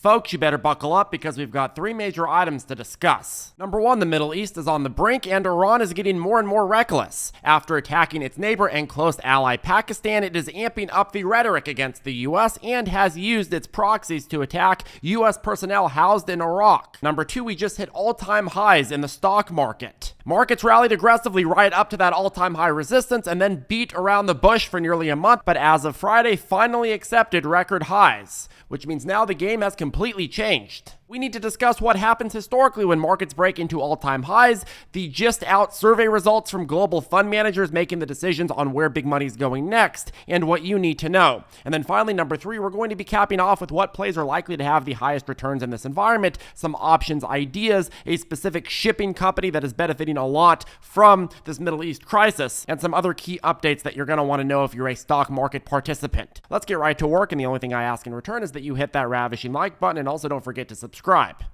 folks, you better buckle up because we've got three major items to discuss. Number one, the Middle East is on the brink and Iran is getting more and more reckless. After attacking its neighbor and close ally Pakistan, it is amping up the rhetoric against the US and has used its proxies to attack US personnel housed in Iraq. Number two, we just hit all-time highs in the stock market. Markets rallied aggressively right up to that all-time high resistance and then beat around the bush for nearly a month, but as of Friday, finally accepted record highs, which means now the game has completely changed. We need to discuss what happens historically when markets break into all-time highs, the just out survey results from global fund managers making the decisions on where big money is going next, and what you need to know. And then finally, number three, we're going to be capping off with what plays are likely to have the highest returns in this environment, some options ideas, a specific shipping company that is benefiting a lot from this Middle East crisis, and some other key updates that you're going to want to know if you're a stock market participant. Let's get right to work, and the only thing I ask in return is that you hit that ravishing like button, and also don't forget to subscribe.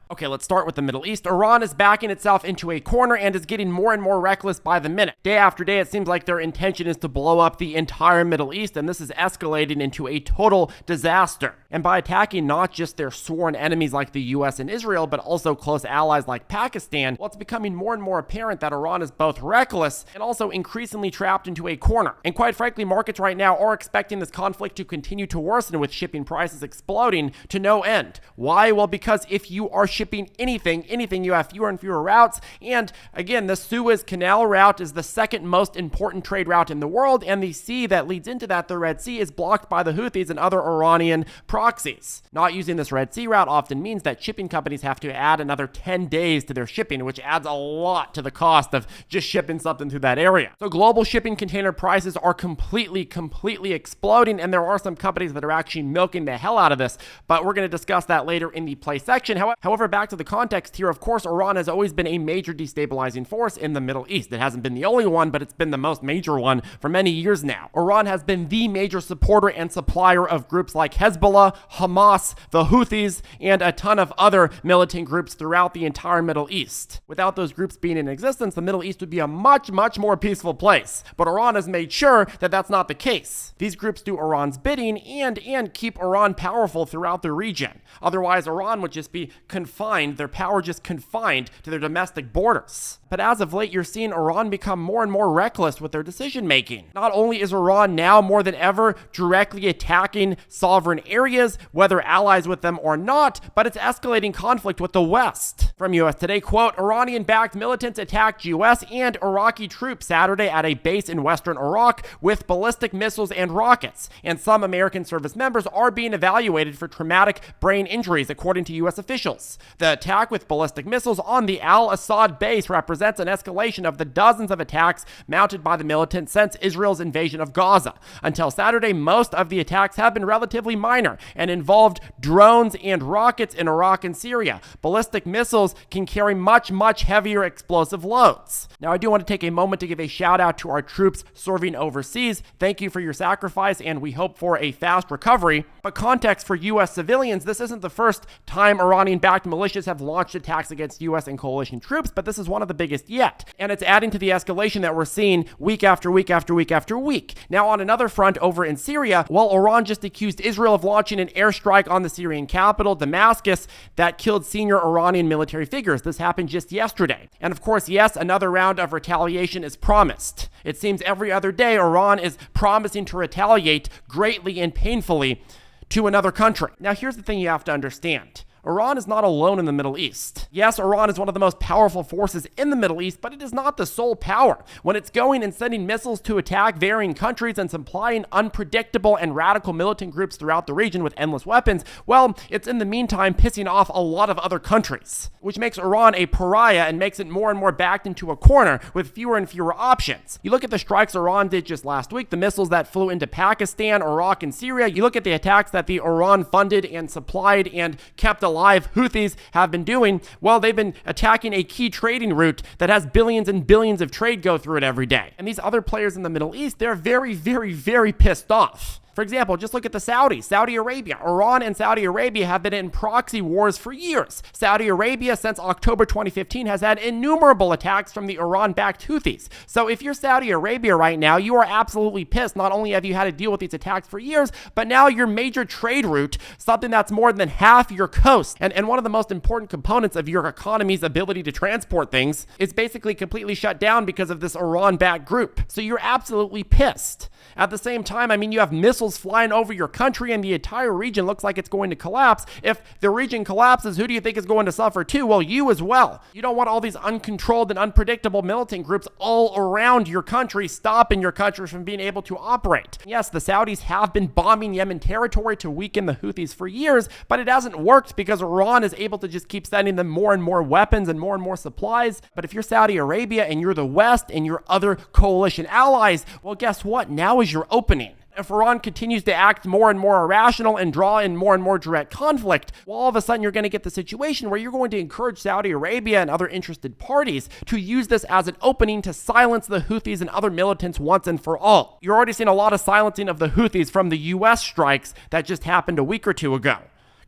Okay, let's start with the Middle East. Iran is backing itself into a corner and is getting more and more reckless by the minute. Day after day, it seems like their intention is to blow up the entire Middle East, and this is escalating into a total disaster. And by attacking not just their sworn enemies like the US and Israel, but also close allies like Pakistan, well, it's becoming more and more apparent that Iran is both reckless and also increasingly trapped into a corner. And quite frankly, markets right now are expecting this conflict to continue to worsen with shipping prices exploding to no end. Why? Well, because if you are shipping anything, you have fewer and fewer routes. And again, the Suez Canal route is the second most important trade route in the world, and the sea that leads into that, the Red Sea, is blocked by the Houthis and other Iranian proxies. Not using this Red Sea route often means that shipping companies have to add another 10 days to their shipping, which adds a lot to the cost of just shipping something through that area. So global shipping container prices are completely exploding, and there are some companies that are actually milking the hell out of this, but we're going to discuss that later in the play section. However, back to the context here, of course, Iran has always been a major destabilizing force in the Middle East. It hasn't been the only one, but it's been the most major one for many years now. Iran has been the major supporter and supplier of groups like Hezbollah, Hamas, the Houthis, and a ton of other militant groups throughout the entire Middle East. Without those groups being in existence, the Middle East would be a much more peaceful place. But Iran has made sure that that's not the case. These groups do Iran's bidding and keep Iran powerful throughout the region. Otherwise, Iran would just be confined, their power just confined to their domestic borders. But as of late, you're seeing Iran become more and more reckless with their decision making. Not only is Iran now more than ever directly attacking sovereign areas, whether allies with them or not, but it's escalating conflict with the West. From US Today, quote, Iranian-backed militants attacked US and Iraqi troops Saturday at a base in western Iraq with ballistic missiles and rockets, and some American service members are being evaluated for traumatic brain injuries, according to US officials. The attack with ballistic missiles on the Al-Assad base represents an escalation of the dozens of attacks mounted by the militants since Israel's invasion of Gaza. Until Saturday, most of the attacks have been relatively minor and involved drones and rockets in Iraq and Syria. Ballistic missiles can carry much heavier explosive loads. Now, I do want to take a moment to give a shout out to our troops serving overseas. Thank you for your sacrifice, and we hope for a fast recovery. But context for U.S. civilians, this isn't the first time Iranian-backed militias have launched attacks against U.S. and coalition troops, but this is one of the biggest yet. And it's adding to the escalation that we're seeing week after week. Now, on another front over in Syria, while Iran just accused Israel of launching an airstrike on the Syrian capital, Damascus, that killed senior Iranian military figures. This happened just yesterday. And of course, yes, another round of retaliation is promised. It seems every other day Iran is promising to retaliate greatly and painfully to another country. Now, here's the thing you have to understand. Iran is not alone in the Middle East. Yes, Iran is one of the most powerful forces in the Middle East, but it is not the sole power. When it's going and sending missiles to attack varying countries and supplying unpredictable and radical militant groups throughout the region with endless weapons, well, it's in the meantime pissing off a lot of other countries, which makes Iran a pariah and makes it more and more backed into a corner with fewer and fewer options. You look at the strikes Iran did just last week, the missiles that flew into Pakistan, Iraq, and Syria. You look at the attacks that the Iran-funded and supplied and kept alive Houthis have been doing. Well, they've been attacking a key trading route that has billions and billions of trade go through it every day. And these other players in the Middle East, they're very pissed off. For example, just look at the Saudis, Saudi Arabia. Iran and Saudi Arabia have been in proxy wars for years. Saudi Arabia, since October 2015, has had innumerable attacks from the Iran-backed Houthis. So if you're Saudi Arabia right now, you are absolutely pissed. Not only have you had to deal with these attacks for years, but now your major trade route, something that's more than half your coast, and one of the most important components of your economy's ability to transport things, is basically completely shut down because of this Iran-backed group. So you're absolutely pissed. At the same time, I mean, you have missiles flying over your country and the entire region looks like it's going to collapse. If the region collapses, who do you think is going to suffer too? Well, you as well. You don't want all these uncontrolled and unpredictable militant groups all around your country, stopping your country from being able to operate. Yes, the Saudis have been bombing Yemen territory to weaken the Houthis for years, but it hasn't worked because Iran is able to just keep sending them more and more weapons and more supplies. But if you're Saudi Arabia and you're the West and your other coalition allies, well, guess what? Now is your opening. If Iran continues to act more and more irrational and draw in more and more direct conflict, well, all of a sudden you're going to get the situation where you're going to encourage Saudi Arabia and other interested parties to use this as an opening to silence the Houthis and other militants once and for all. You're already seeing a lot of silencing of the Houthis from the U.S. strikes that just happened a week or two ago,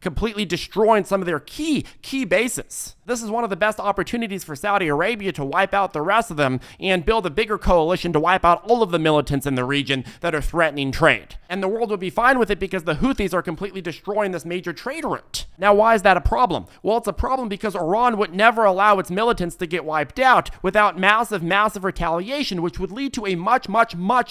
completely destroying some of their key bases. This is one of the best opportunities for Saudi Arabia to wipe out the rest of them and build a bigger coalition to wipe out all of the militants in the region that are threatening trade. And the world would be fine with it because the Houthis are completely destroying this major trade route. Now, why is that a problem? Well, it's a problem because Iran would never allow its militants to get wiped out without massive retaliation, which would lead to a much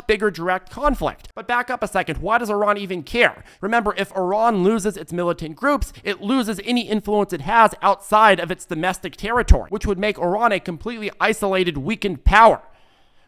bigger direct conflict. But back up a second. Why does Iran even care? Remember, if Iran loses its militant groups, it loses any influence it has outside of its domestic territory, which would make Iran a completely isolated, weakened power,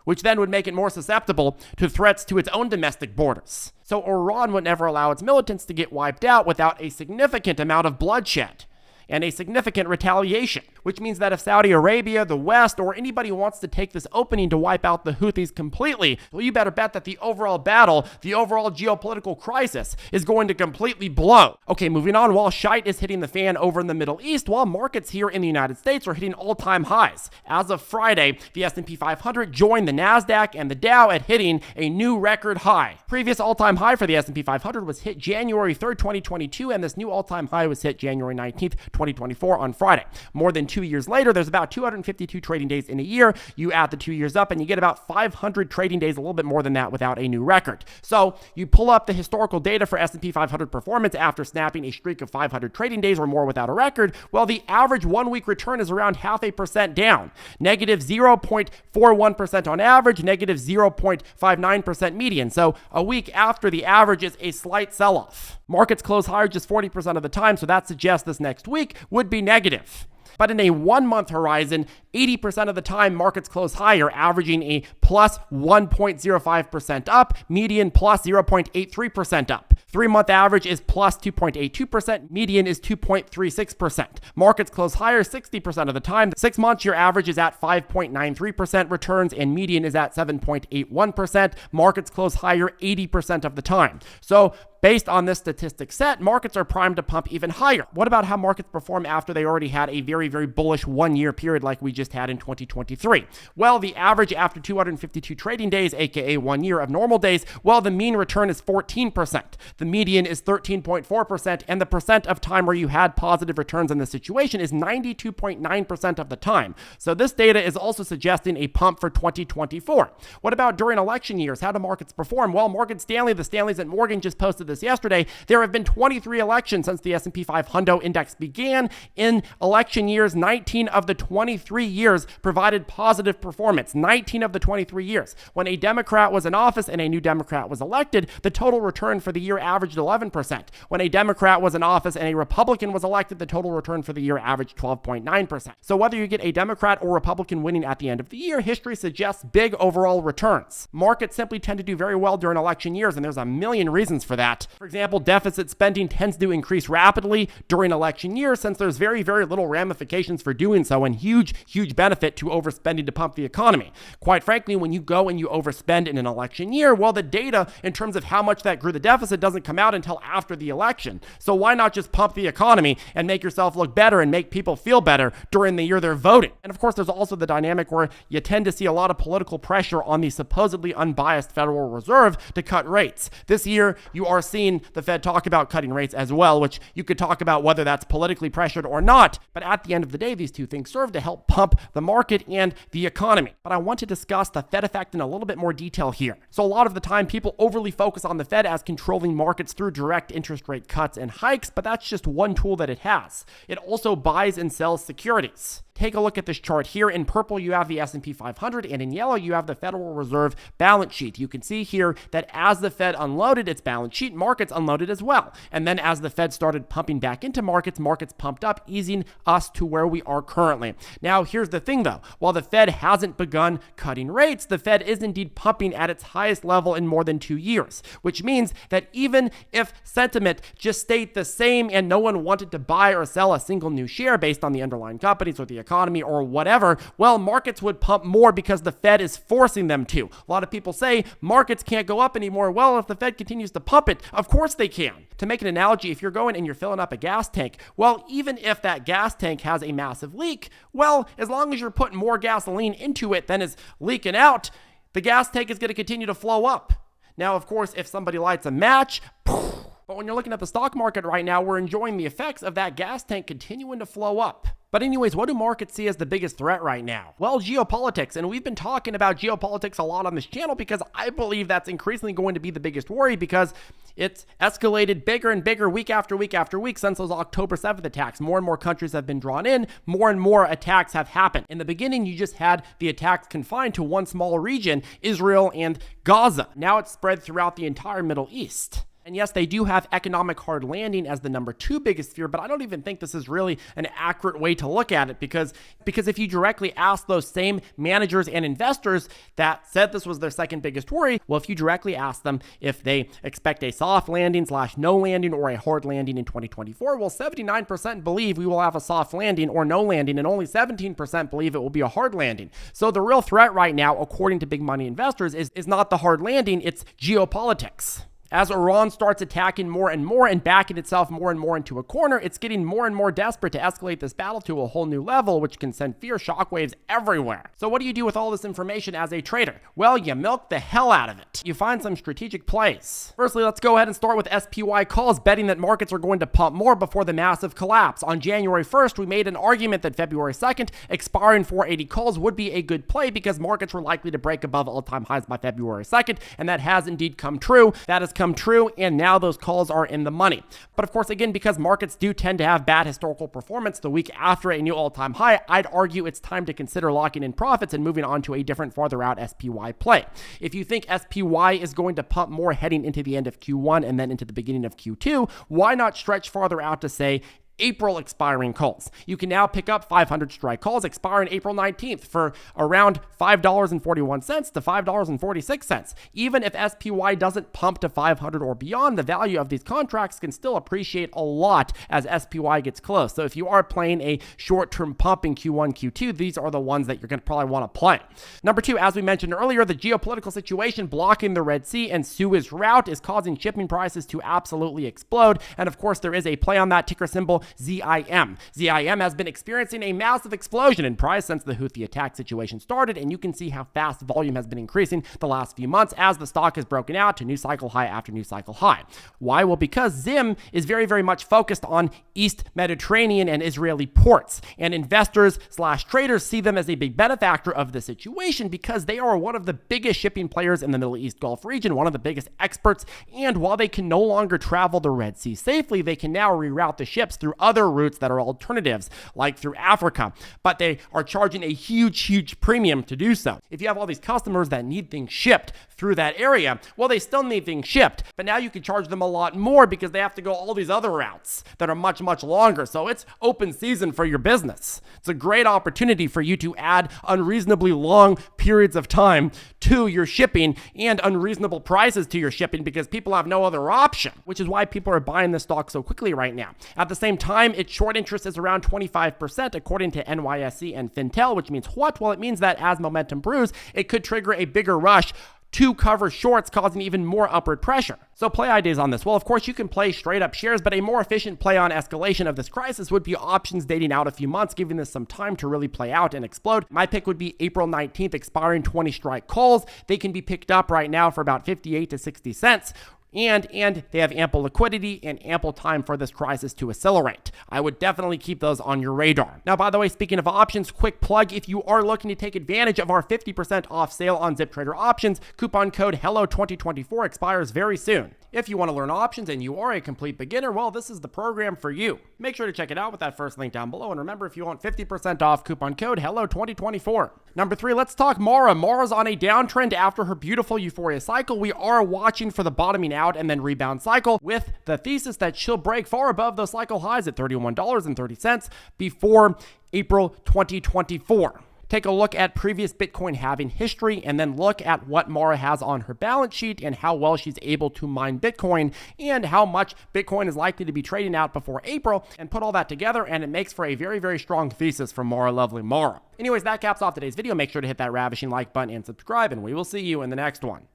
which then would make it more susceptible to threats to its own domestic borders. So Iran would never allow its militants to get wiped out without a significant amount of bloodshed and a significant retaliation, which means that if Saudi Arabia, the West, or anybody wants to take this opening to wipe out the Houthis completely, well, you better bet that the overall battle, the overall geopolitical crisis is going to completely blow. Okay, moving on. While shite is hitting the fan over in the Middle East, while markets here in the United States are hitting all-time highs. As of Friday, the S&P 500 joined the NASDAQ and the Dow at hitting a new record high. Previous all-time high for the S&P 500 was hit January 3rd, 2022, and this new all-time high was hit January 19th, 2024 on Friday. More than 2 years later, there's about 252 trading days in a year. You add the 2 years up and you get about 500 trading days, a little bit more than that, without a new record. So you pull up the historical data for S&P 500 performance after snapping a streak of 500 trading days or more without a record. Well, the average 1 week return is around 0.5% down, negative 0.41% on average, negative 0.59% median. So a week after the average is a slight sell-off. Markets close higher just 40% of the time, so that suggests this next week would be negative. But in a 1 month horizon, 80% of the time markets close higher, averaging a plus 1.05% up, median plus 0.83% up. 3 month average is plus 2.82%, median is 2.36%. Markets close higher 60% of the time. 6 months, your average is at 5.93% returns and median is at 7.81%. Markets close higher 80% of the time. So based on this statistic set, markets are primed to pump even higher. What about how markets perform after they already had a very bullish 1 year period like we just had in 2023? Well, the average after 252 trading days, aka 1 year of normal days, well, the mean return is 14%. The median is 13.4%, and the percent of time where you had positive returns in this situation is 92.9% of the time. So this data is also suggesting a pump for 2024. What about during election years? How do markets perform? Well, Morgan Stanley, the Stanleys at Morgan just posted this yesterday. There have been 23 elections since the S&P 500 index began. In election years, 19 of the 23 years provided positive performance. 19 of the 23 years. When a Democrat was in office and a new Democrat was elected, the total return for the year averaged 11%. When a Democrat was in office and a Republican was elected, the total return for the year averaged 12.9%. So whether you get a Democrat or Republican winning at the end of the year, history suggests big overall returns. Markets simply tend to do very well during election years, and there's a million reasons for that. For example, deficit spending tends to increase rapidly during election years since there's very little ramifications for doing so and huge huge benefit to overspending to pump the economy. Quite frankly, when you go and you overspend in an election year, well, the data in terms of how much that grew the deficit doesn't come out until after the election. So why not just pump the economy and make yourself look better and make people feel better during the year they're voting? And of course, there's also the dynamic where you tend to see a lot of political pressure on the supposedly unbiased Federal Reserve to cut rates. This year, you are seeing the Fed talk about cutting rates as well, which you could talk about whether that's politically pressured or not. But at the end of the day, these two things serve to help pump the market and the economy. But I want to discuss the Fed effect in a little bit more detail here. So a lot of the time, people overly focus on the Fed as controlling markets through direct interest rate cuts and hikes, but that's just one tool that it has. It also buys and sells securities. Take a look at this chart here. In purple, you have the S&P 500, and in yellow, you have the Federal Reserve balance sheet. You can see here that as the Fed unloaded its balance sheet, markets unloaded as well. And then as the Fed started pumping back into markets, markets pumped up, easing us to where we are currently. Now, here's the thing, though. While the Fed hasn't begun cutting rates, the Fed is indeed pumping at its highest level in more than 2 years, which means that even if sentiment just stayed the same and no one wanted to buy or sell a single new share based on the underlying companies or the economy or whatever, well, markets would pump more because the Fed is forcing them to. A lot of people say markets can't go up anymore. Well, if the Fed continues to pump it, of course they can. To make an analogy, if you're going and you're filling up a gas tank, well, even if that gas tank has a massive leak, well, as long as you're putting more gasoline into it than is leaking out, the gas tank is going to continue to flow up. Now, of course, if somebody lights a match, but when you're looking at the stock market right now, we're enjoying the effects of that gas tank continuing to flow up. But anyways, what do markets see as the biggest threat right now? Well, geopolitics. And we've been talking about geopolitics a lot on this channel because I believe that's increasingly going to be the biggest worry because it's escalated bigger and bigger week after week after week since those October 7th attacks. More and more countries have been drawn in. More and more attacks have happened. In the beginning, you just had the attacks confined to one small region, Israel and Gaza. Now it's spread throughout the entire Middle East. And yes, they do have economic hard landing as the number 2 biggest fear, but I don't even think this is really an accurate way to look at it because if you directly ask those same managers and investors that said this was their second biggest worry, well, if you directly ask them if they expect a soft landing / no landing or a hard landing in 2024, well, 79% believe we will have a soft landing or no landing, and only 17% believe it will be a hard landing. So the real threat right now, according to big money investors, is not the hard landing, it's geopolitics. As Iran starts attacking more and backing itself more and more into a corner, it's getting more and more desperate to escalate this battle to a whole new level, which can send fear shockwaves everywhere. So what do you do with all this information as a trader? Well, you milk the hell out of it. You find some strategic plays. Firstly, let's go ahead and start with SPY calls, betting that markets are going to pump more before the massive collapse. On January 1st, we made an argument that February 2nd, expiring 480 calls would be a good play because markets were likely to break above all-time highs by February 2nd, and that has indeed come true. That has come true, and now those calls are in the money. But of course, again, because markets do tend to have bad historical performance the week after a new all-time high, I'd argue it's time to consider locking in profits and moving on to a different, farther out SPY play. If you think SPY is going to pump more heading into the end of Q1 and then into the beginning of Q2, why not stretch farther out to say April expiring calls? You can now pick up 500 strike calls expiring April 19th for around $5.41 to $5.46. Even if SPY doesn't pump to 500 or beyond, the value of these contracts can still appreciate a lot as SPY gets close. So if you are playing a short-term pump in Q1, Q2, these are the ones that you're going to probably want to play. Number 2, as we mentioned earlier, the geopolitical situation blocking the Red Sea and Suez route is causing shipping prices to absolutely explode. And of course, there is a play on that, ticker symbol ZIM. ZIM has been experiencing a massive explosion in price since the Houthi attack situation started, and you can see how fast volume has been increasing the last few months as the stock has broken out to new cycle high after new cycle high. Why? Well, because ZIM is very, very much focused on East Mediterranean and Israeli ports, and investors / traders see them as a big benefactor of the situation because they are one of the biggest shipping players in the Middle East Gulf region, one of the biggest experts, and while they can no longer travel the Red Sea safely, they can now reroute the ships through other routes that are alternatives, like through Africa, but they are charging a huge premium to do so. If you have all these customers that need things shipped through that area, well, they still need things shipped, but now you can charge them a lot more because they have to go all these other routes that are much longer. So it's open season for your business. It's a great opportunity for you to add unreasonably long periods of time to your shipping and unreasonable prices to your shipping because people have no other option, which is why people are buying this stock so quickly right now. At the same time, its short interest is around 25% according to NYSE and Fintel, which means what? Well, it means that as momentum brews, it could trigger a bigger rush to cover shorts, causing even more upward pressure. So play ideas on this. Well, of course, you can play straight up shares, but a more efficient play on escalation of this crisis would be options dating out a few months, giving this some time to really play out and explode. My pick would be April 19th expiring 20 strike calls. They can be picked up right now for about 58 to 60 cents. And they have ample liquidity and ample time for this crisis to accelerate. I would definitely keep those on your radar. Now, by the way, speaking of options, quick plug, if you are looking to take advantage of our 50% off sale on ZipTrader options, coupon code HELLO2024 expires very soon. If you want to learn options and you are a complete beginner, well, this is the program for you. Make sure to check it out with that first link down below. And remember, if you want 50% off, coupon code HELLO2024. Number 3, let's talk Mara. Mara's on a downtrend after her beautiful euphoria cycle. We are watching for the bottoming out and then rebound cycle with the thesis that she'll break far above those cycle highs at $31.30 before April 2024. Take a look at previous Bitcoin halving history and then look at what Mara has on her balance sheet and how well she's able to mine Bitcoin and how much Bitcoin is likely to be trading out before April, and put all that together and it makes for a very, very strong thesis for Mara, lovely Mara. Anyways, that caps off today's video. Make sure to hit that ravishing like button and subscribe, and we will see you in the next one.